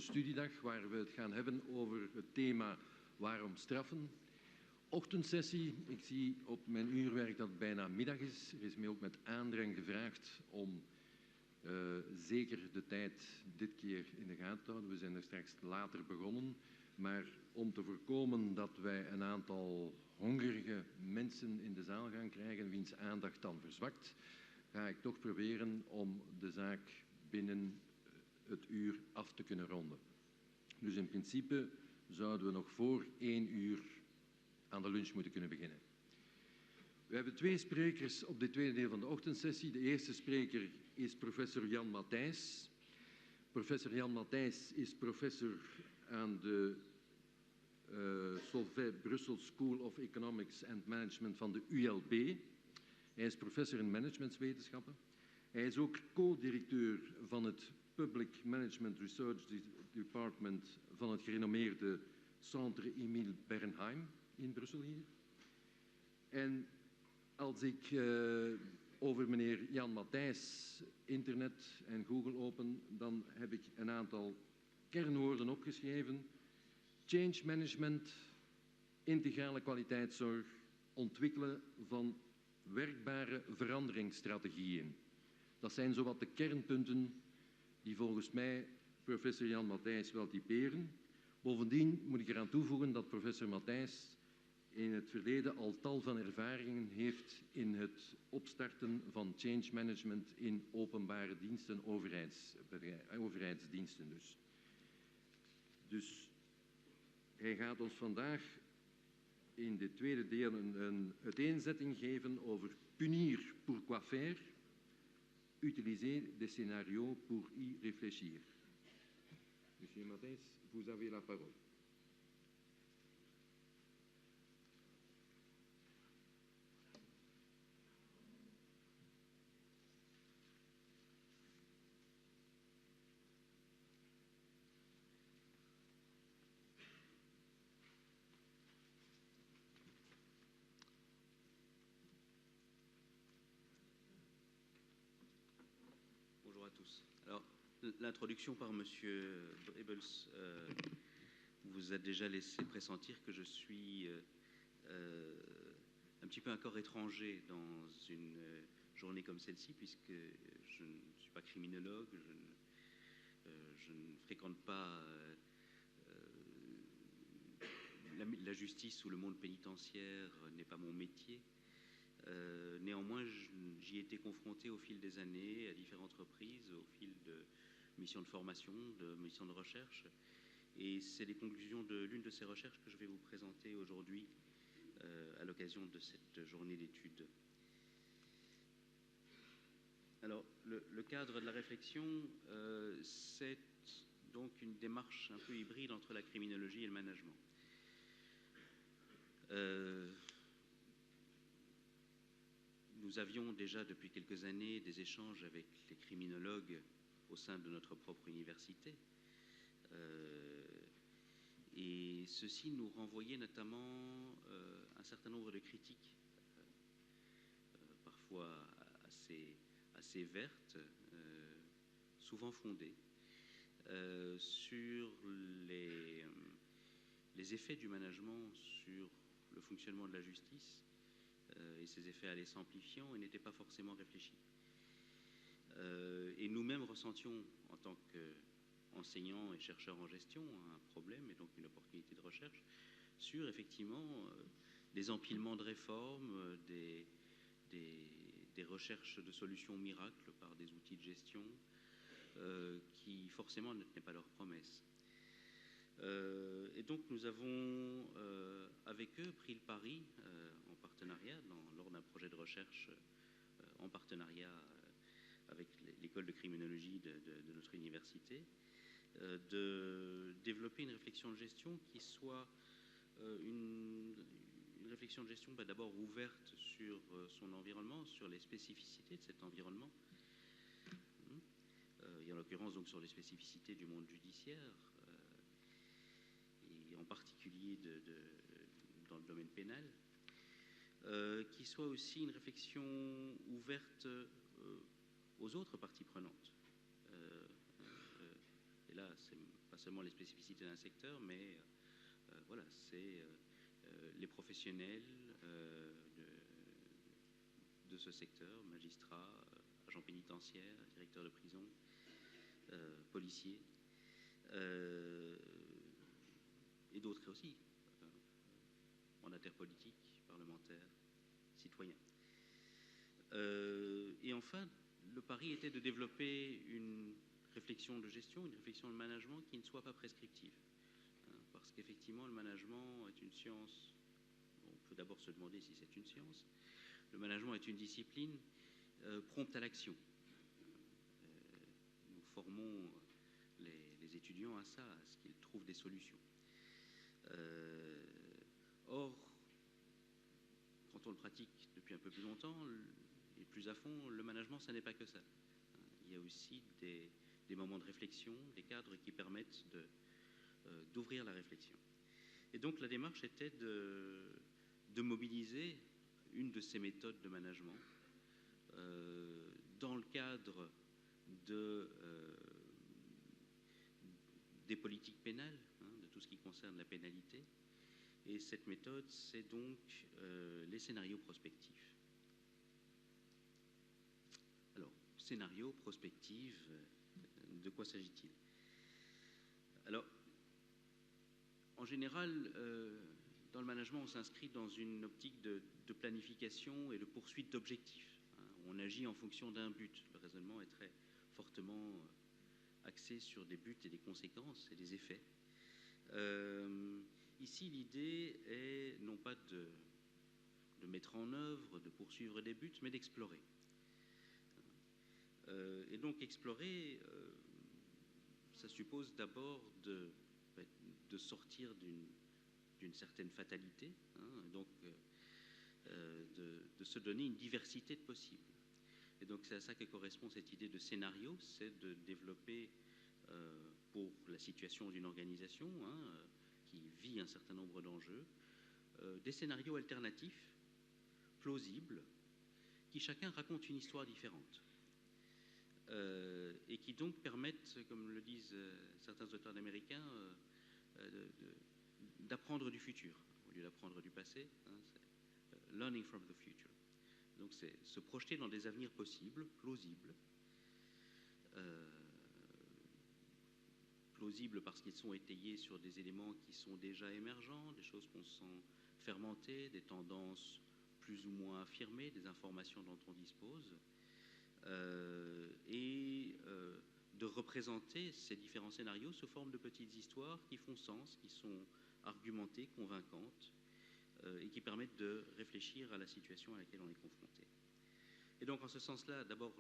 onze studiedag, waar we het gaan hebben over het thema waarom straffen. Ochtendsessie, ik zie op mijn uurwerk dat het bijna middag is. Er is mij ook met aandrang gevraagd om zeker de tijd dit keer in de gaten te houden. We zijn er straks later begonnen, maar om te voorkomen dat wij een aantal hongerige mensen in de zaal gaan krijgen, wiens aandacht dan verzwakt, ga ik toch proberen om de zaak binnen het uur af te kunnen ronden. Dus in principe zouden we nog voor 1 uur aan de lunch moeten kunnen beginnen. We hebben 2 sprekers op dit tweede deel van de ochtendsessie. De eerste spreker is professor Jan Matthijs. Professor Jan Matthijs is professor aan de Solvay Brussels School of Economics and Management van de ULB. Hij is professor in managementswetenschappen. Hij is ook co-directeur van het Public Management Research Department van het gerenommeerde Centre Emile Bernheim in Brussel hier. En als ik over meneer Jan Matthijs internet en Google open, dan heb ik een aantal kernwoorden opgeschreven. Change management, integrale kwaliteitszorg, ontwikkelen van werkbare veranderingsstrategieën. Dat zijn zowat de kernpunten die volgens mij professor Jan Matthijs wel typeren. Bovendien moet ik eraan toevoegen dat professor Matthijs in het verleden al tal van ervaringen heeft in het opstarten van change management in openbare diensten, overheidsdiensten dus. Dus hij gaat ons vandaag in dit tweede deel een uiteenzetting geven over punir pour quoi faire, utiliser des scénarios pour y réfléchir. Monsieur Matthijs, vous avez la parole. Bonjour à tous. Alors, l'introduction par Monsieur Brebels vous a déjà laissé pressentir que je suis un petit peu un corps étranger dans une journée comme celle-ci, puisque je ne suis pas criminologue, je ne fréquente pas la justice ou le monde pénitentiaire, n'est pas mon métier. Néanmoins, j'y ai été confronté au fil des années, à différentes reprises, au fil de missions de formation, de missions de recherche. Et c'est les conclusions de l'une de ces recherches que je vais vous présenter aujourd'hui à l'occasion de cette journée d'études. Alors, le cadre de la réflexion, c'est donc une démarche un peu hybride entre la criminologie et le management. Nous avions déjà depuis quelques années des échanges avec les criminologues au sein de notre propre université. Et ceci nous renvoyait notamment un certain nombre de critiques, parfois assez vertes, souvent fondées, sur les effets du management sur le fonctionnement de la justice, et ces effets allaient s'amplifiant et n'étaient pas forcément réfléchis. Et nous-mêmes ressentions, en tant qu'enseignants et chercheurs en gestion, un problème et donc une opportunité de recherche sur effectivement des empilements de réformes, des recherches de solutions miracles par des outils de gestion qui forcément ne tenaient pas leurs promesses. Et donc nous avons avec eux pris le pari en partenariat, lors d'un projet de recherche en partenariat avec l'école de criminologie de notre université, de développer une réflexion de gestion qui soit une réflexion de gestion d'abord ouverte sur son environnement, sur les spécificités de cet environnement, et en l'occurrence donc sur les spécificités du monde judiciaire, et en particulier dans le domaine pénal, qui soit aussi une réflexion ouverte aux autres parties prenantes. Et là, c'est pas seulement les spécificités d'un secteur, mais voilà, c'est les professionnels de ce secteur, magistrats, agents pénitentiaires, directeurs de prison, policiers, et d'autres aussi, mandataires politiques, parlementaires, citoyens. Et enfin, le pari était de développer une réflexion de gestion, une réflexion de management qui ne soit pas prescriptive. Parce qu'effectivement, le management est une science, on peut d'abord se demander si c'est une science. Le management est une discipline prompte à l'action. Nous formons les étudiants à ça, à ce qu'ils trouvent des solutions. Or, quand on le pratique depuis un peu plus longtemps et plus à fond, le management, ça n'est pas que ça. Il y a aussi des moments de réflexion, des cadres qui permettent d'ouvrir la réflexion. Et donc la démarche était de mobiliser une de ces méthodes de management dans le cadre des politiques pénales, de tout ce qui concerne la pénalité. Et cette méthode, c'est donc les scénarios prospectifs. Alors, scénario, prospective, de quoi s'agit-il? Alors, en général, dans le management, on s'inscrit dans une optique de planification et de poursuite d'objectifs. On agit en fonction d'un but. Le raisonnement est très fortement axé sur des buts et des conséquences et des effets. Ici, l'idée est non pas de mettre en œuvre, de poursuivre des buts, mais d'explorer. Et donc, explorer, ça suppose d'abord de sortir d'une certaine fatalité, donc de se donner une diversité de possibles. Et donc, c'est à ça que correspond cette idée de scénario, c'est de développer pour la situation d'une organisation, qui vit un certain nombre d'enjeux, des scénarios alternatifs, plausibles, qui chacun raconte une histoire différente. Et qui donc permettent, comme le disent certains auteurs américains, d'apprendre du futur, au lieu d'apprendre du passé. C'est learning from the future. Donc c'est se projeter dans des avenirs possibles, plausibles. Plausibles parce qu'ils sont étayés sur des éléments qui sont déjà émergents, des choses qu'on sent fermentées, des tendances plus ou moins affirmées, des informations dont on dispose, et de représenter ces différents scénarios sous forme de petites histoires qui font sens, qui sont argumentées, convaincantes, et qui permettent de réfléchir à la situation à laquelle on est confronté. Et donc en ce sens-là, d'abord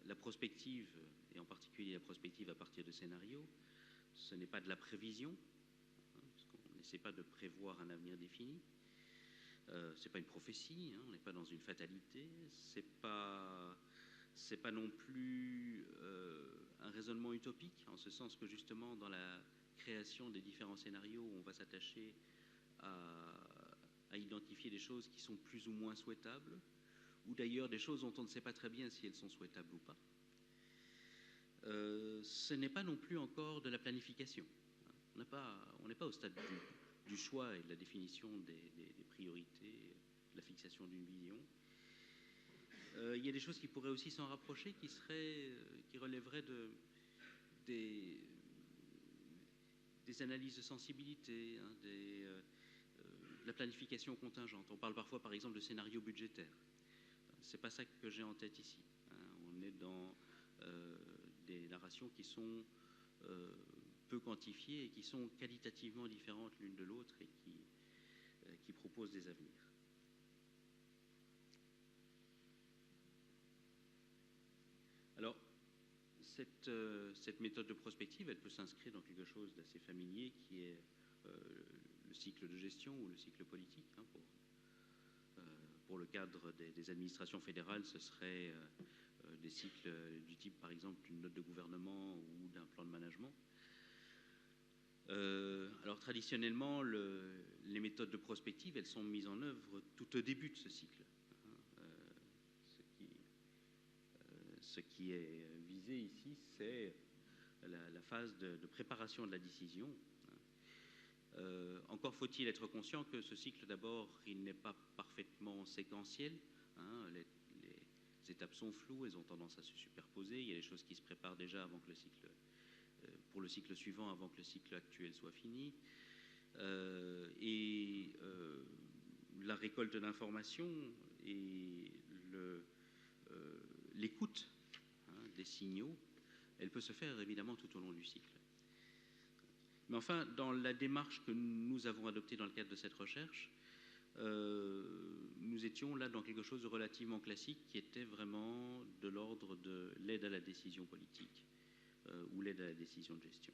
la prospective, et en particulier la prospective à partir de scénarios, ce n'est pas de la prévision, parce qu'on n'essaie pas de prévoir un avenir défini. C'est pas une prophétie, on n'est pas dans une fatalité, c'est pas non plus un raisonnement utopique, en ce sens que justement dans la création des différents scénarios, on va s'attacher à identifier des choses qui sont plus ou moins souhaitables, ou d'ailleurs des choses dont on ne sait pas très bien si elles sont souhaitables ou pas. Ce n'est pas non plus encore de la planification. On n'est pas au stade du choix et de la définition des priorités, de la fixation d'une vision. Il y a des choses qui pourraient aussi s'en rapprocher, qui relèveraient des analyses de sensibilité, de la planification contingente. On parle parfois, par exemple, de scénario budgétaire. C'est pas ça que j'ai en tête ici. On est dans des narrations qui sont peu quantifiées et qui sont qualitativement différentes l'une de l'autre et qui proposent des avenirs. Alors, cette méthode de prospective, elle peut s'inscrire dans quelque chose d'assez familier qui est le cycle de gestion ou le cycle politique. Pour le cadre des administrations fédérales, ce serait des cycles du type, par exemple, d'une note de gouvernement ou d'un plan de management. Alors, traditionnellement, les méthodes de prospective, elles sont mises en œuvre tout au début de ce cycle. Ce qui est visé ici, c'est la phase de préparation de la décision. Encore faut-il être conscient que ce cycle, d'abord, il n'est pas parfaitement séquentiel. Les étapes sont floues, elles ont tendance à se superposer. Il y a des choses qui se préparent déjà avant que pour le cycle suivant, avant que le cycle actuel soit fini. La récolte d'informations et l'écoute des signaux, elle peut se faire évidemment tout au long du cycle. Mais enfin, dans la démarche que nous avons adoptée dans le cadre de cette recherche, nous étions là dans quelque chose de relativement classique qui était vraiment de l'ordre de l'aide à la décision politique ou l'aide à la décision de gestion.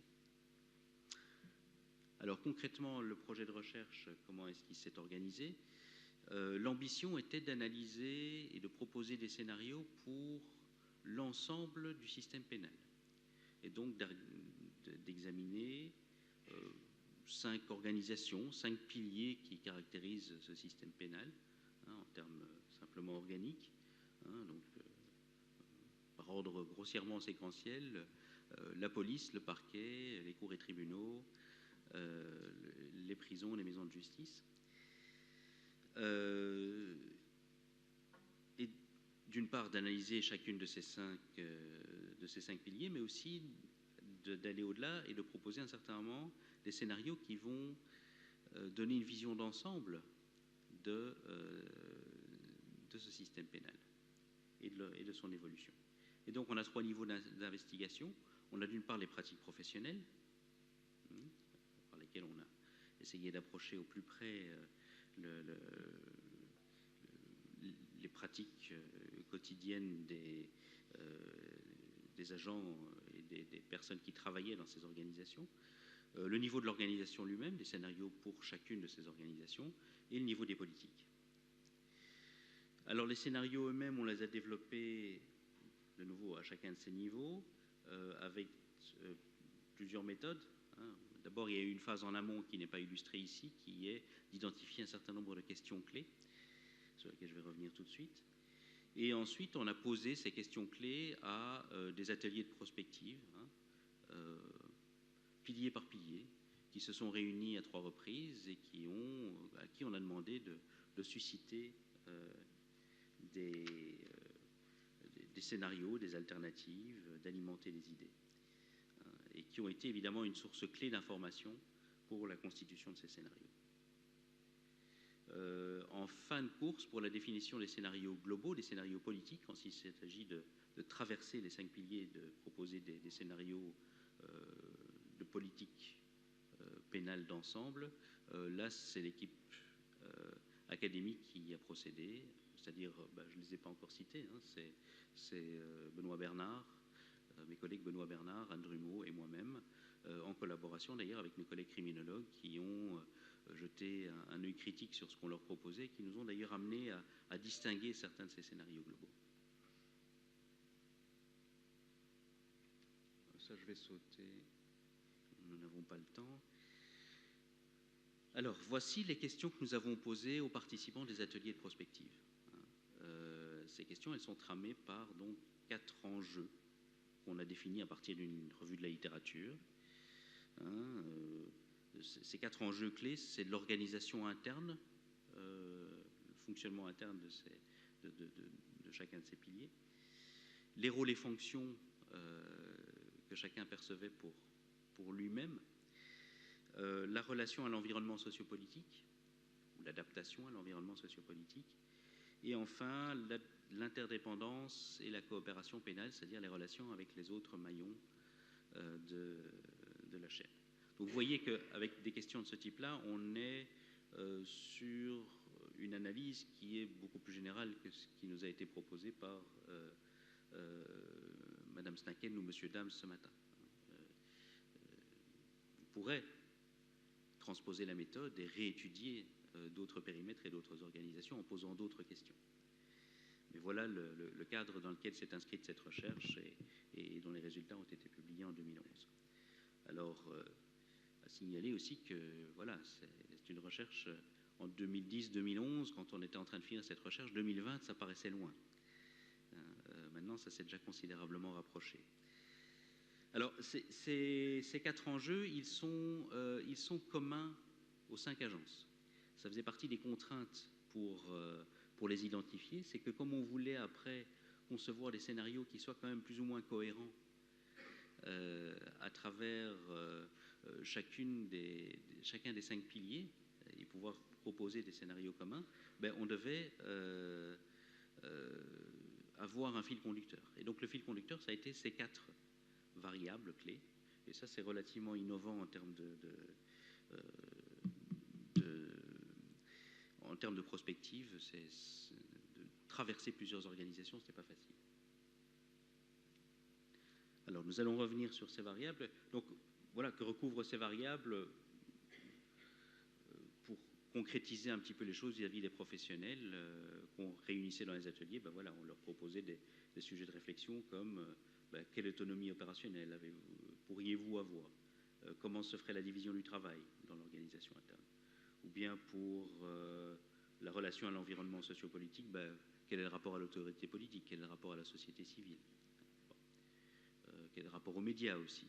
Alors concrètement, le projet de recherche, comment est-ce qu'il s'est organisé ? L'ambition était d'analyser et de proposer des scénarios pour l'ensemble du système pénal. Et donc d'examiner 5 organisations, 5 piliers qui caractérisent ce système pénal, en termes simplement organiques, par ordre grossièrement séquentiel, la police, le parquet, les cours et tribunaux, les prisons, les maisons de justice. Et d'une part d'analyser chacune de ces 5 piliers, mais aussi d'aller au-delà et de proposer un certain moment des scénarios qui vont donner une vision d'ensemble de ce système pénal et de son évolution. Et donc on a 3 niveaux d'investigation. On a d'une part les pratiques professionnelles, par lesquelles on a essayé d'approcher au plus près les pratiques quotidiennes des agents et des personnes qui travaillaient dans ces organisations, le niveau de l'organisation lui-même, des scénarios pour chacune de ces organisations, et le niveau des politiques. Alors les scénarios eux-mêmes, on les a développés de nouveau à chacun de ces niveaux, avec plusieurs méthodes. D'abord, il y a eu une phase en amont qui n'est pas illustrée ici, qui est d'identifier un certain nombre de questions clés, sur lesquelles je vais revenir tout de suite. Et ensuite, on a posé ces questions clés à des ateliers de prospective, pilier par pilier, qui se sont réunis à 3 reprises et à qui on a demandé de susciter des scénarios, des alternatives, d'alimenter les idées, et qui ont été évidemment une source clé d'information pour la constitution de ces scénarios. En fin de course, pour la définition des scénarios globaux, des scénarios politiques, quand il s'agit de traverser les 5 piliers, de proposer des scénarios de politique pénale d'ensemble, là c'est l'équipe académique qui a procédé, c'est-à-dire, je ne les ai pas encore cités, c'est Benoît Bernard, mes collègues Benoît Bernard, Anne Drumeau et moi-même, en collaboration d'ailleurs avec mes collègues criminologues qui ont jeté un œil critique sur ce qu'on leur proposait, qui nous ont d'ailleurs amenés à distinguer certains de ces scénarios globaux. Ça, je vais sauter. Nous n'avons pas le temps. Alors, voici les questions que nous avons posées aux participants des ateliers de prospective. Ces questions, elles sont tramées par donc 4 enjeux qu'on a définis à partir d'une revue de la littérature. Ces 4 enjeux clés, c'est de l'organisation interne, le fonctionnement interne de chacun de ces piliers, les rôles et fonctions que chacun percevait pour lui-même, la relation à l'environnement sociopolitique, ou l'adaptation à l'environnement sociopolitique, et enfin l'interdépendance et la coopération pénale, c'est-à-dire les relations avec les autres maillons de la chaîne. Donc vous voyez qu'avec des questions de ce type-là, on est sur une analyse qui est beaucoup plus générale que ce qui nous a été proposé par Madame Snaken ou Monsieur Dams ce matin. On pourrait transposer la méthode et réétudier d'autres périmètres et d'autres organisations en posant d'autres questions. Mais voilà le cadre dans lequel s'est inscrite cette recherche et dont les résultats ont été publiés en 2011. Alors, à signaler aussi que voilà, c'est une recherche en 2010-2011, quand on était en train de finir cette recherche, 2020, ça paraissait loin. Maintenant, ça s'est déjà considérablement rapproché. Alors, ces 4 enjeux, ils sont communs aux 5 agences. Ça faisait partie des contraintes pour les identifier. C'est que comme on voulait après concevoir des scénarios qui soient quand même plus ou moins cohérents à travers chacun des 5 piliers et pouvoir proposer des scénarios communs, ben, on devait avoir un fil conducteur. Et donc le fil conducteur, ça a été ces 4 variables clés. Et ça, c'est relativement innovant en termes de prospective. De traverser plusieurs organisations, ce n'est pas facile. Alors, nous allons revenir sur ces variables. Donc, voilà que recouvrent ces variables pour concrétiser un petit peu les choses vis-à-vis des professionnels qu'on réunissait dans les ateliers. Ben voilà, on leur proposait des sujets de réflexion comme quelle autonomie opérationnelle pourriez-vous avoir, comment se ferait la division du travail dans l'organisation interne, ou bien pour la relation à l'environnement sociopolitique, quel est le rapport à l'autorité politique, quel est le rapport à la société civile, quel est le rapport aux médias aussi.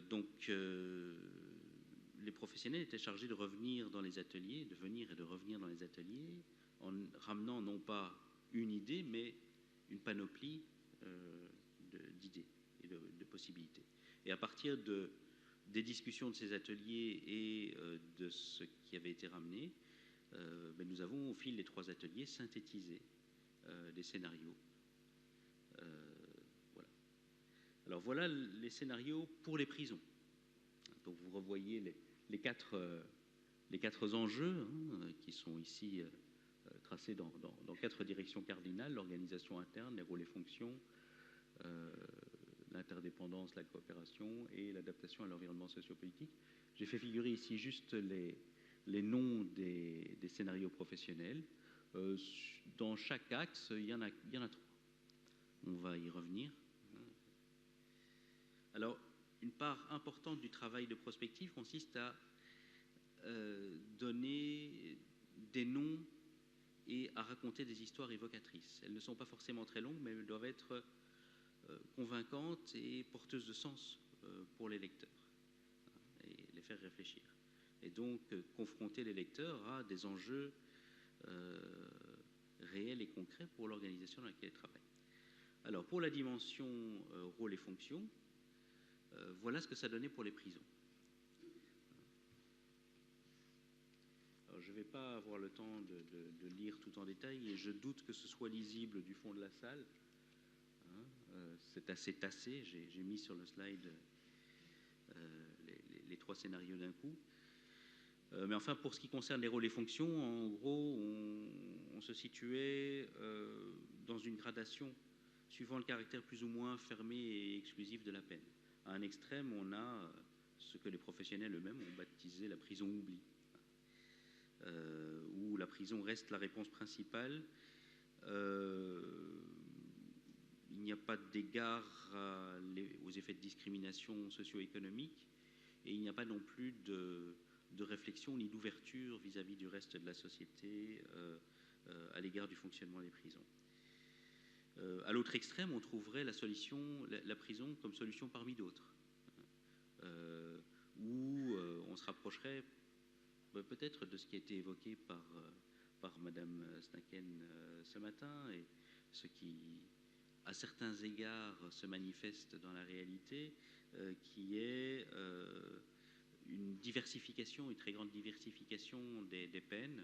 Donc, les professionnels étaient chargés de revenir dans les ateliers, de venir et de revenir dans les ateliers, en ramenant non pas une idée, mais une panoplie d'idées et de possibilités. Et à partir des discussions de ces ateliers et de ce qui avait été ramené, nous avons, au fil des 3 ateliers, synthétisé des scénarios. Voilà. Alors voilà les scénarios pour les prisons. Donc vous revoyez les 4 enjeux qui sont ici tracés dans 4 directions cardinales: l'organisation interne, les rôles et fonctions, l'interdépendance, la coopération et l'adaptation à l'environnement sociopolitique. J'ai fait figurer ici juste les noms des scénarios professionnels. Dans chaque axe, il y en a 3. On va y revenir. Alors, une part importante du travail de prospective consiste à donner des noms et à raconter des histoires évocatrices. Elles ne sont pas forcément très longues, mais elles doivent être convaincantes et porteuses de sens pour les lecteurs et les faire réfléchir. Et donc, confronter les lecteurs à des enjeux réels et concrets pour l'organisation dans laquelle ils travaillent. Alors, pour la dimension rôle et fonction, voilà ce que ça donnait pour les prisons. Alors, je ne vais pas avoir le temps de lire tout en détail et je doute que ce soit lisible du fond de la salle. C'est assez tassé. J'ai mis sur le slide les 3 scénarios d'un coup. Mais enfin, pour ce qui concerne les rôles et fonctions, en gros, on se situait dans une gradation suivant le caractère plus ou moins fermé et exclusif de la peine. À un extrême, on a ce que les professionnels eux-mêmes ont baptisé la prison oubli, où la prison reste la réponse principale. Il n'y a pas d'égard aux effets de discrimination socio-économique et il n'y a pas non plus de réflexion ni d'ouverture vis-à-vis du reste de la société à l'égard du fonctionnement des prisons. À l'autre extrême, on trouverait la prison comme solution parmi d'autres, où on se rapprocherait peut-être de ce qui a été évoqué par Madame Snaken ce matin, et ce qui, à certains égards, se manifeste dans la réalité, qui est une diversification, une très grande diversification des peines,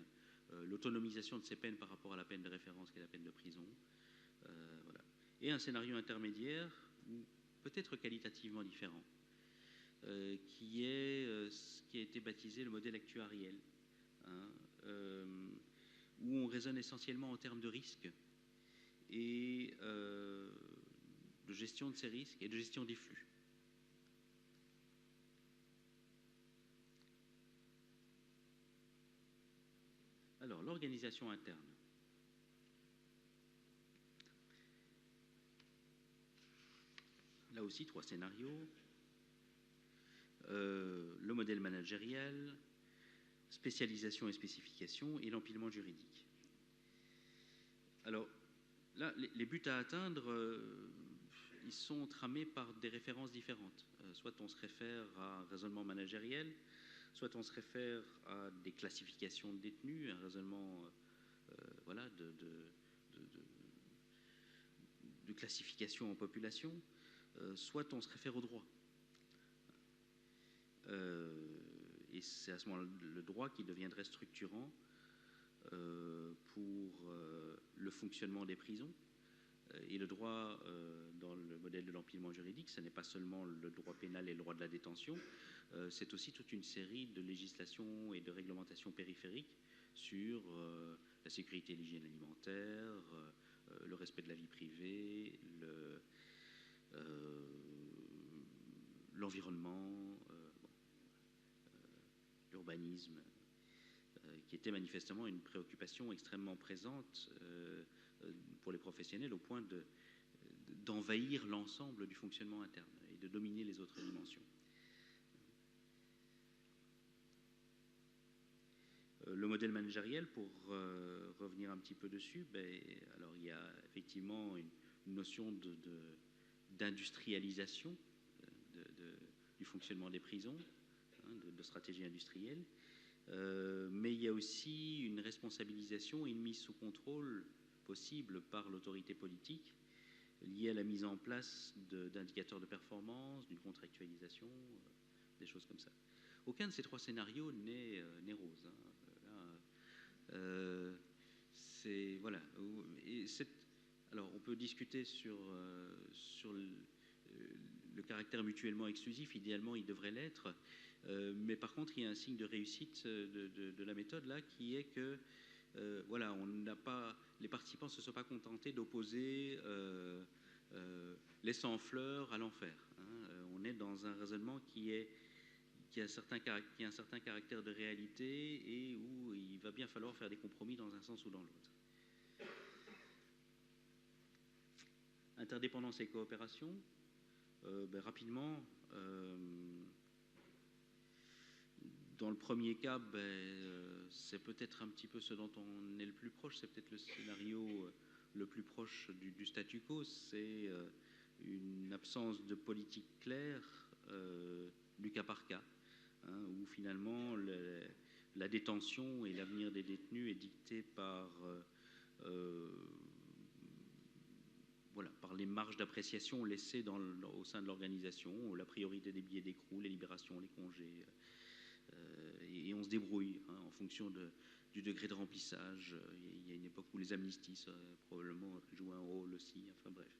l'autonomisation de ces peines par rapport à la peine de référence qui est la peine de prison. Voilà. Et un scénario intermédiaire, peut-être qualitativement différent, qui est ce qui a été baptisé le modèle actuariel, où on raisonne essentiellement en termes de risques et de gestion de ces risques et de gestion des flux. Alors, l'organisation interne. Là aussi, 3 scénarios. Le modèle managérial, spécialisation et spécification, et l'empilement juridique. Alors, là, les buts à atteindre ils sont tramés par des références différentes. Soit on se réfère à un raisonnement managériel, soit on se réfère à des classifications de détenus, un raisonnement voilà, de classification en population, soit on se réfère au droit. Et c'est à ce moment-là le droit qui deviendrait structurant pour le fonctionnement des prisons. Et le droit, dans le modèle de l'empilement juridique, ce n'est pas seulement le droit pénal et le droit de la détention, c'est aussi toute une série de législations et de réglementations périphériques sur la sécurité et l'hygiène alimentaire, le respect de la vie privée, l'environnement, l'urbanisme, qui était manifestement une préoccupation extrêmement présente pour les professionnels au point d'envahir l'ensemble du fonctionnement interne et de dominer les autres dimensions. Le modèle managériel, pour revenir un petit peu dessus, alors il y a effectivement une notion d'industrialisation du fonctionnement des prisons, de stratégie industrielle, mais il y a aussi une responsabilisation et une mise sous contrôle possible par l'autorité politique liée à la mise en place d'indicateurs de performance, d'une contractualisation, des choses comme ça. Aucun de ces trois scénarios n'est rose. Voilà. Alors, on peut discuter sur le caractère mutuellement exclusif. Idéalement, il devrait l'être. Mais par contre, il y a un signe de réussite de la méthode là, qui est que voilà, les participants ne se sont pas contentés d'opposer les sans-fleurs à l'enfer. On est dans un raisonnement qui a un certain caractère de réalité et où il va bien falloir faire des compromis dans un sens ou dans l'autre. Interdépendance et coopération. Rapidement, dans le premier cas, c'est peut-être un petit peu ce dont on est le plus proche, c'est peut-être le scénario le plus proche du statu quo, c'est une absence de politique claire du cas par cas, où finalement la détention et l'avenir des détenus est dicté par les marges d'appréciation laissées au sein de l'organisation, la priorité des billets d'écrou, les libérations, les congés, et on se débrouille en fonction du degré de remplissage. Il y a une époque où les amnisties probablement jouent un rôle aussi, enfin bref.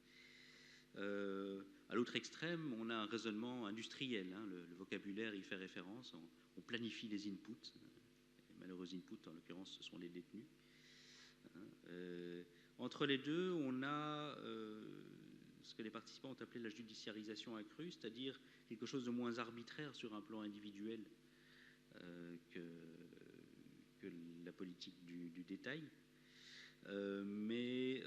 À l'autre extrême, on a un raisonnement industriel, le vocabulaire y fait référence, on planifie les inputs, les malheureux inputs en l'occurrence ce sont les détenus. Entre les deux, on a ce que les participants ont appelé la judiciarisation accrue, c'est-à-dire quelque chose de moins arbitraire sur un plan individuel que la politique du détail, mais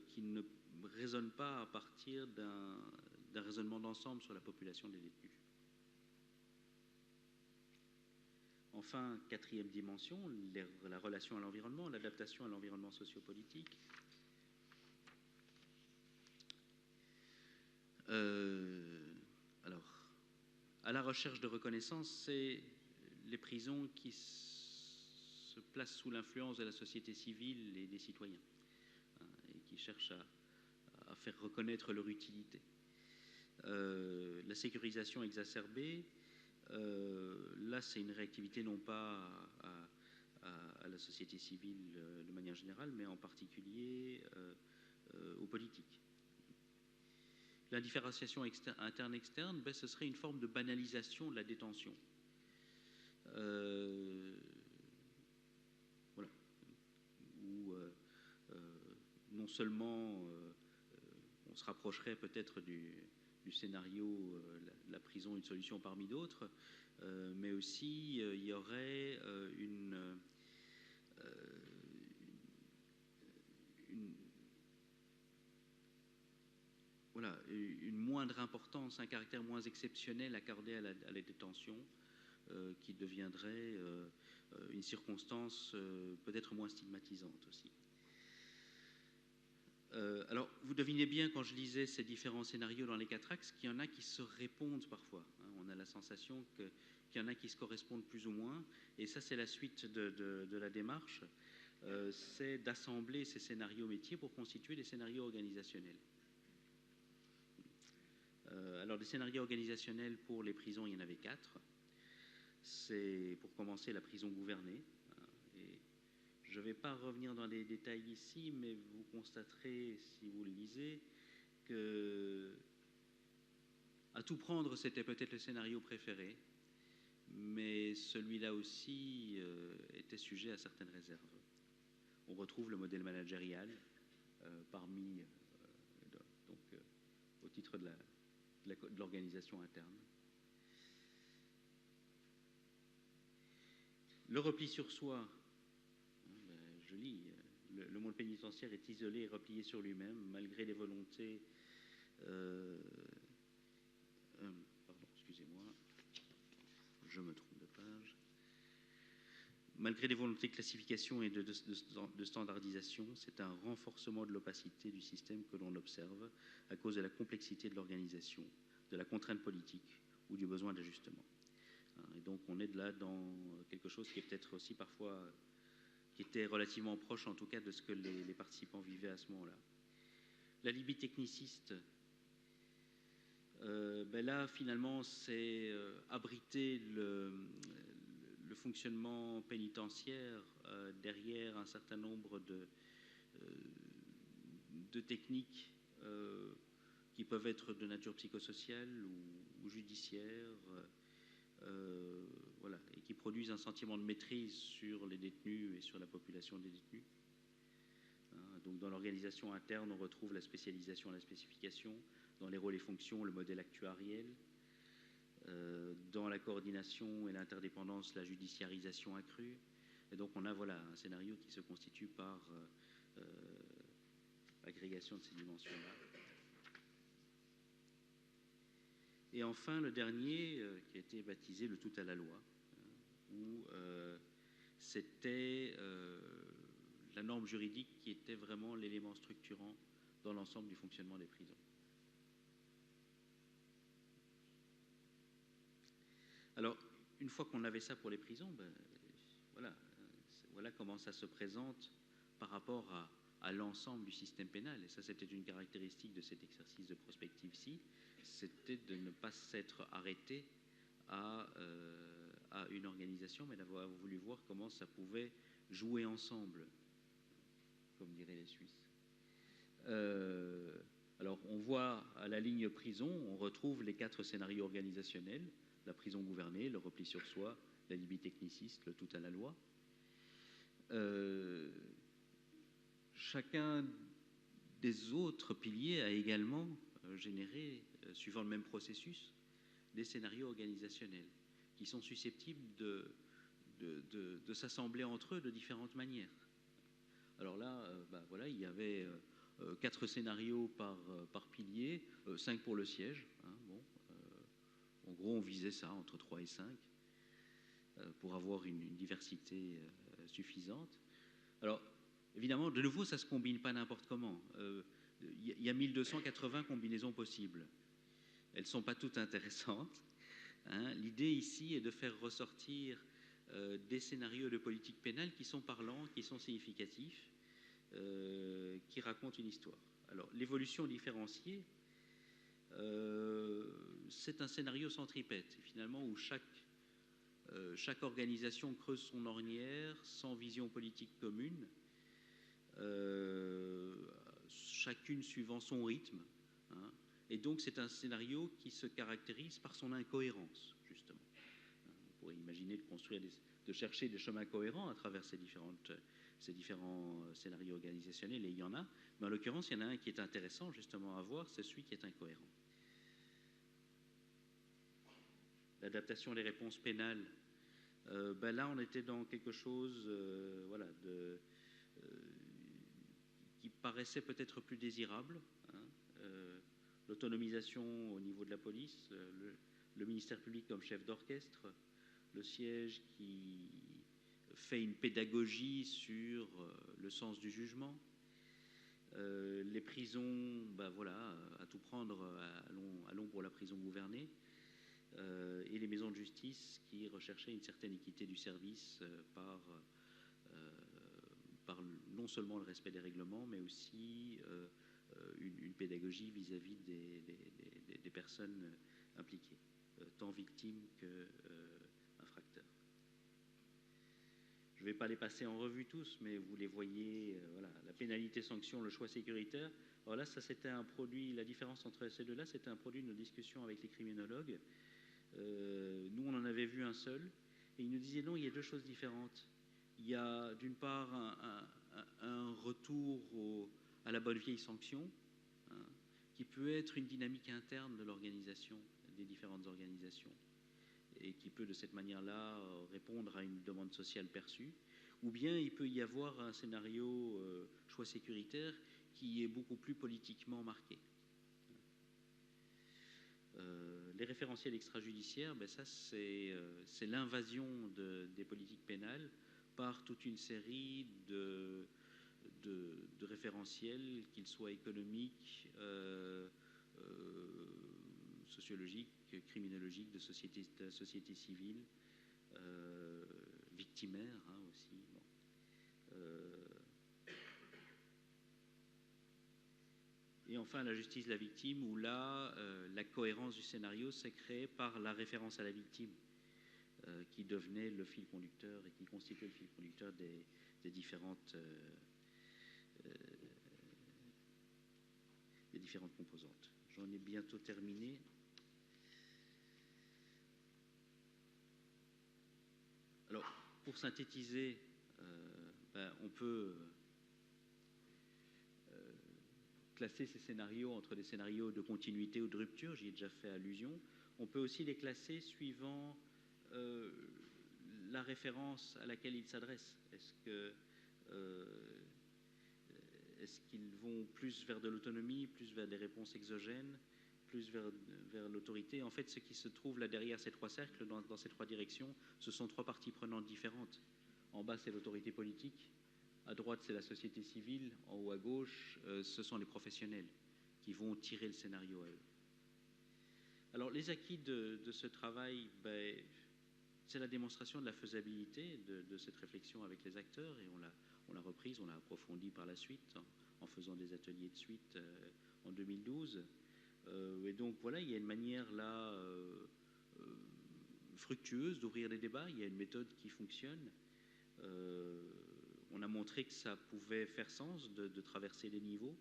qui ne raisonne pas à partir d'un raisonnement d'ensemble sur la population des détenus. Enfin, quatrième dimension, la relation à l'environnement, l'adaptation à l'environnement sociopolitique. Alors, à la recherche de reconnaissance, c'est les prisons qui se placent sous l'influence de la société civile et des citoyens, et qui cherchent à faire reconnaître leur utilité. La sécurisation exacerbée, là c'est une réactivité non pas à la société civile de manière générale, mais en particulier aux politiques. L'indifférenciation interne-externe, ce serait une forme de banalisation de la détention. Voilà. Où non seulement on se rapprocherait peut-être du scénario la prison, une solution parmi d'autres, mais aussi il y aurait une moindre importance, un caractère moins exceptionnel accordé à la détention, qui deviendrait une circonstance peut-être moins stigmatisante aussi. Alors, vous devinez bien, quand je lisais ces différents scénarios dans les 4 axes, qu'il y en a qui se répondent parfois. On a la sensation qu'il y en a qui se correspondent plus ou moins. Et ça, c'est la suite de la démarche. C'est d'assembler ces scénarios métiers pour constituer des scénarios organisationnels. Alors, des scénarios organisationnels pour les prisons, il y en avait 4. C'est, pour commencer, la prison gouvernée. Je ne vais pas revenir dans les détails ici, mais vous constaterez, si vous le lisez, que à tout prendre, c'était peut-être le scénario préféré, mais celui-là aussi était sujet à certaines réserves. On retrouve le modèle managérial parmi, au titre de l'organisation interne. Le repli sur soi. Je lis, le monde pénitentiaire est isolé et replié sur lui-même, malgré les volontés... pardon, excusez-moi, je me trompe de page. Malgré les volontés de classification et de standardisation, c'est un renforcement de l'opacité du système que l'on observe à cause de la complexité de l'organisation, de la contrainte politique ou du besoin d'ajustement. Et donc on est là dans quelque chose qui est peut-être aussi parfois... qui était relativement proche, en tout cas, de ce que les participants vivaient à ce moment-là. La Libye techniciste, là, finalement, c'est abriter le fonctionnement pénitentiaire derrière un certain nombre de techniques qui peuvent être de nature psychosociale ou judiciaire, voilà, et qui produisent un sentiment de maîtrise sur les détenus et sur la population des détenus. Donc dans l'organisation interne, on retrouve la spécialisation et la spécification, dans les rôles et fonctions, le modèle actuariel, dans la coordination et l'interdépendance, la judiciarisation accrue. Et donc on a voilà, un scénario qui se constitue par agrégation de ces dimensions-là. Et enfin, le dernier, qui a été baptisé le tout à la loi, où c'était la norme juridique qui était vraiment l'élément structurant dans l'ensemble du fonctionnement des prisons. Alors, une fois qu'on avait ça pour les prisons, voilà comment ça se présente par rapport à l'ensemble du système pénal. Et ça, c'était une caractéristique de cet exercice de prospective-ci, c'était de ne pas s'être arrêté à une organisation, mais d'avoir voulu voir comment ça pouvait jouer ensemble, comme diraient les Suisses. Alors, on voit à la ligne prison, on retrouve les 4 scénarios organisationnels, la prison gouvernée, le repli sur soi, la Libye techniciste, le tout à la loi. Chacun des autres piliers a également généré, suivant le même processus, des scénarios organisationnels qui sont susceptibles de s'assembler entre eux de différentes manières. Alors là, voilà, il y avait 4 scénarios par pilier, 5 pour le siège. En gros, on visait ça entre 3 et 5 pour avoir une diversité suffisante. Alors, évidemment, de nouveau, ça ne se combine pas n'importe comment. Il y a 1280 combinaisons possibles. Elles ne sont pas toutes intéressantes. L'idée ici est de faire ressortir des scénarios de politique pénale qui sont parlants, qui sont significatifs, qui racontent une histoire. Alors, l'évolution différenciée, c'est un scénario centripète, finalement, où chaque organisation creuse son ornière sans vision politique commune, chacune suivant son rythme. Et donc, c'est un scénario qui se caractérise par son incohérence, justement. On pourrait imaginer de chercher des chemins cohérents à travers ces différents scénarios organisationnels, et il y en a. Mais en l'occurrence, il y en a un qui est intéressant, justement, à voir, c'est celui qui est incohérent. L'adaptation des réponses pénales, là, on était dans quelque chose qui paraissait peut-être plus désirable. L'autonomisation au niveau de la police, le ministère public comme chef d'orchestre, le siège qui fait une pédagogie sur le sens du jugement, Les prisons, ben voilà, à tout prendre, allons pour la prison gouvernée. Et les maisons de justice qui recherchaient une certaine équité du service par non seulement le respect des règlements, mais aussi une pédagogie vis-à-vis des personnes impliquées, tant victimes qu'infracteurs. Je ne vais pas les passer en revue tous, mais vous les voyez, voilà, la pénalité, sanction, le choix sécuritaire. Alors là, ça c'était un produit, la différence entre ces deux-là, c'était un produit de nos discussions avec les criminologues. Nous, on en avait vu un seul, et ils nous disaient non, il y a deux choses différentes. Il y a d'une part un retour à la bonne vieille sanction, hein, qui peut être une dynamique interne de l'organisation, des différentes organisations, et qui peut de cette manière-là répondre à une demande sociale perçue, ou bien il peut y avoir un scénario choix sécuritaire qui est beaucoup plus politiquement marqué. Les référentiels extrajudiciaires, ben ça c'est l'invasion des politiques pénales par toute une série de référentiels, qu'ils soient économiques, sociologiques, criminologiques, de société civile, victimaires hein, aussi. Bon. Et enfin, la justice de la victime, où là, la cohérence du scénario s'est créée par la référence à la victime, qui devenait le fil conducteur et qui constituait le fil conducteur des différentes composantes. J'en ai bientôt terminé. Alors, pour synthétiser, on peut classer ces scénarios entre des scénarios de continuité ou de rupture, j'y ai déjà fait allusion. On peut aussi les classer suivant la référence à laquelle ils s'adressent. Est-ce qu'ils vont plus vers de l'autonomie, plus vers des réponses exogènes, plus vers l'autorité? En fait, ce qui se trouve là derrière ces trois cercles, dans ces trois directions, ce sont trois parties prenantes différentes. En bas, c'est l'autorité politique. À droite, c'est la société civile. En haut à gauche, ce sont les professionnels qui vont tirer le scénario à eux. Alors, les acquis de ce travail, c'est la démonstration de la faisabilité de cette réflexion avec les acteurs, et on l'a reprise, on l'a approfondie par la suite, en faisant des ateliers de suite en 2012. Et donc, voilà, il y a une manière là fructueuse d'ouvrir des débats, il y a une méthode qui fonctionne. On a montré que ça pouvait faire sens de traverser les niveaux.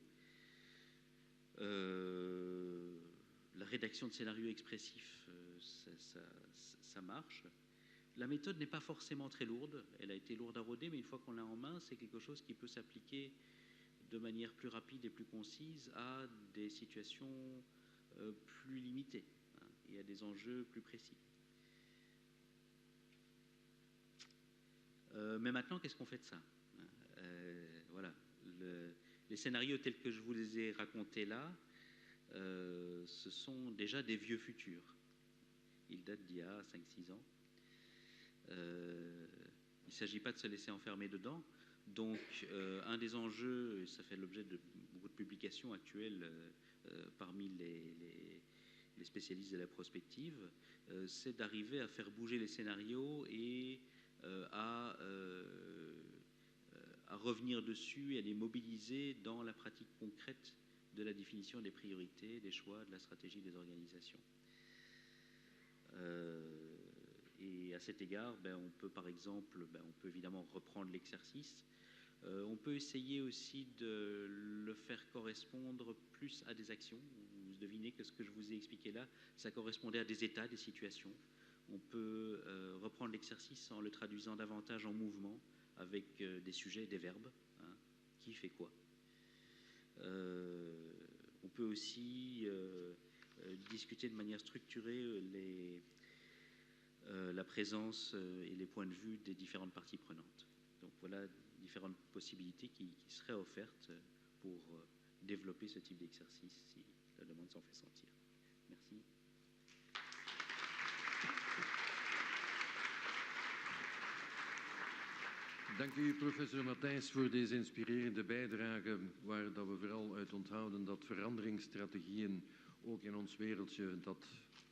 La rédaction de scénarios expressifs, ça marche. La méthode n'est pas forcément très lourde. Elle a été lourde à rôder, mais une fois qu'on l'a en main, c'est quelque chose qui peut s'appliquer de manière plus rapide et plus concise à des situations plus limitées hein, et à des enjeux plus précis. Mais maintenant, qu'est-ce qu'on fait de ça? Voilà. Les scénarios tels que je vous les ai racontés là, ce sont déjà des vieux futurs. Ils datent d'il y a 5-6 ans. Il ne s'agit pas de se laisser enfermer dedans. Donc, un des enjeux, et ça fait l'objet de beaucoup de publications actuelles parmi les spécialistes de la prospective, c'est d'arriver à faire bouger les scénarios et à revenir dessus et à les mobiliser dans la pratique concrète de la définition des priorités, des choix, de la stratégie des organisations. Et à cet égard, on peut par exemple, on peut évidemment reprendre l'exercice. On peut essayer aussi de le faire correspondre plus à des actions. Vous devinez que ce que je vous ai expliqué là, ça correspondait à des états, des situations. On peut reprendre l'exercice en le traduisant davantage en mouvement, avec des sujets, des verbes. Hein, qui fait quoi? On peut aussi discuter de manière structurée la présence et les points de vue des différentes parties prenantes. Donc voilà différentes possibilités qui seraient offertes pour développer ce type d'exercice si la demande s'en fait sentir. Merci. Dank u, professor Matthijs, voor deze inspirerende bijdrage, waar dat we vooral uit onthouden dat veranderingsstrategieën, ook in ons wereldje,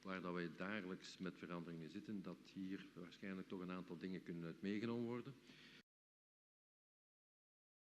waar dat wij dagelijks met veranderingen zitten, dat hier waarschijnlijk toch een aantal dingen kunnen uit meegenomen worden.